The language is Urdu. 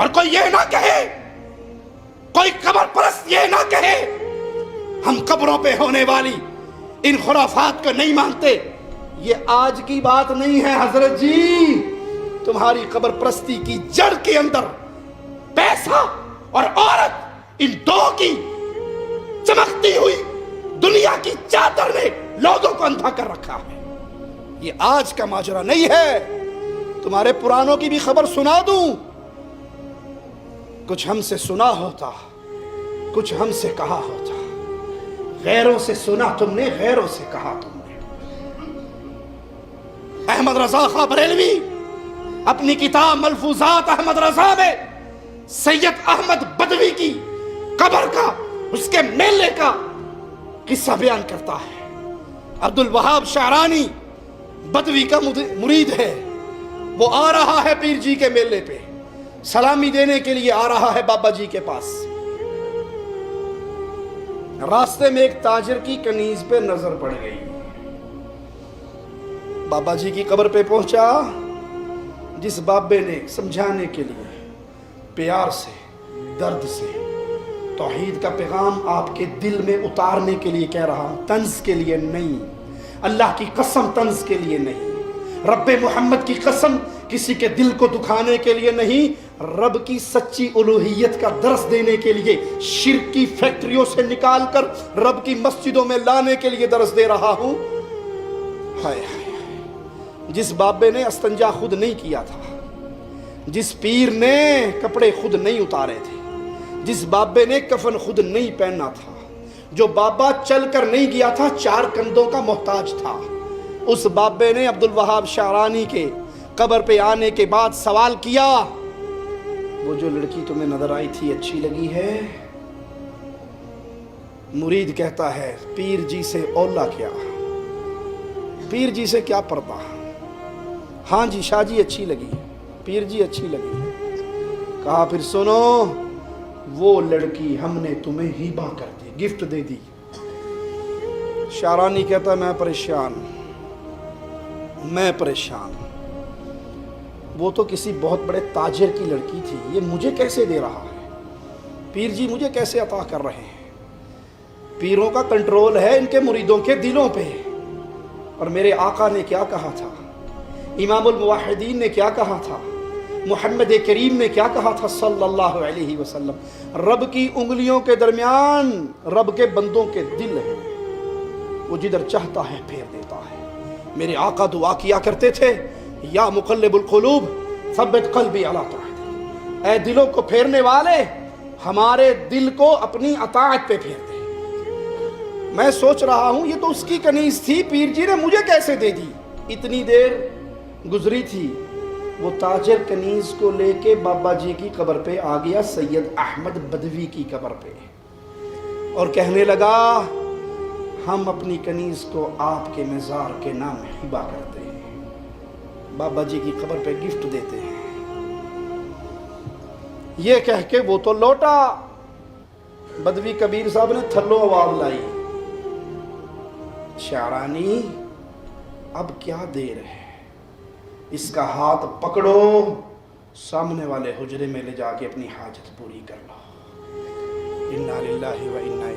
اور کوئی یہ نہ کہے، کوئی قبر پرست یہ نہ کہے ہم قبروں پہ ہونے والی ان خرافات کو نہیں مانتے، یہ آج کی بات نہیں ہے حضرت جی۔ تمہاری قبر پرستی کی جڑ کے اندر پیسہ اور عورت، ان دو کی چمکتی ہوئی دنیا کی چادر نے لوگوں کو اندھا کر رکھا ہے۔ یہ آج کا ماجرا نہیں ہے۔ تمہارے پرانوں کی بھی خبر سنا دوں، کچھ ہم سے سنا ہوتا، کچھ ہم سے کہا ہوتا، غیروں سے سنا تم نے، غیروں سے کہا تم نے۔ احمد رضا خاں بریلوی اپنی کتاب ملفوظات احمد رضا میں سید احمد بدوی کی قبر کا، اس کے میلے کا قصہ بیان کرتا ہے۔ عبد الوہاب شعرانی بدوی کا مرید ہے، وہ آ رہا ہے پیر جی کے میلے پہ، سلامی دینے کے لیے آ رہا ہے بابا جی کے پاس۔ راستے میں ایک تاجر کی کنیز پہ نظر پڑ گئی، بابا جی کی قبر پہ پہنچا۔ جس بابے نے سمجھانے کے لیے پیار سے، درد سے توحید کا پیغام آپ کے دل میں اتارنے کے لیے کہہ رہا ہوں، طنز کے لیے نہیں، اللہ کی قسم طنز کے لیے نہیں، رب محمد کی قسم کسی کے دل کو دکھانے کے لیے نہیں، رب کی سچی الوہیت کا درس دینے کے لیے، شرک کی فیکٹریوں سے نکال کر رب کی مسجدوں میں لانے کے لیے درس دے رہا ہوں۔ ہائے ہائے، جس بابے نے استنجا خود نہیں کیا تھا، جس پیر نے کپڑے خود نہیں اتارے تھے، جس بابے نے کفن خود نہیں پہننا تھا، جو بابا چل کر نہیں گیا تھا، چار کندھوں کا محتاج تھا، اس بابے نے عبد الوہاب شعرانی کے قبر پہ آنے کے بعد سوال کیا، وہ جو لڑکی تمہیں نظر آئی تھی اچھی لگی ہے؟ مرید کہتا ہے پیر جی سے اولا کیا، پیر جی سے کیا پردہ، ہاں جی شاہ جی اچھی لگی، پیر جی اچھی لگی۔ کہا پھر سنو، وہ لڑکی ہم نے تمہیں ہیبہ کر دی، گفٹ دے دی۔ شعرانی کہتا میں پریشان، وہ تو کسی بہت بڑے تاجر کی لڑکی تھی، یہ مجھے کیسے دے رہا ہے؟ پیر جی مجھے کیسے عطا کر رہے ہیں؟ پیروں کا کنٹرول ہے ان کے مریدوں کے دلوں پہ۔ اور میرے آقا نے کیا کہا تھا، امام الموحدین نے کیا کہا تھا، محمد کریم نے کیا کہا تھا صلی اللہ علیہ وسلم، رب کی انگلیوں کے درمیان رب کے بندوں کے دل ہیں، وہ جدھر چاہتا ہے پھیر دیتا ہے۔ میرے آقا دعا کیا کرتے تھے، یا مقلب القلوب ثبت قلبی علی طاعتک، اے دلوں کو پھیرنے والے ہمارے دل کو اپنی اطاعت پہ پھیر دے۔ میں سوچ رہا ہوں یہ تو اس کی کنیز تھی، پیر جی نے مجھے کیسے دے دی؟ اتنی دیر گزری تھی، وہ تاجر کنیز کو لے کے بابا جی کی قبر پہ آ گیا، سید احمد بدوی کی قبر پہ، اور کہنے لگا ہم اپنی کنیز کو آپ کے مزار کے نام ہبہ کرتے ہیں، بابا جی کی قبر پہ گفٹ دیتے ہیں۔ یہ کہہ کے وہ تو لوٹا، بدوی کبیر صاحب نے تھلو آواز لائی، شعرانی اب کیا دیر ہے، اس کا ہاتھ پکڑو، سامنے والے حجرے میں لے جا کے اپنی حاجت پوری کر لو۔ انا للہ و انا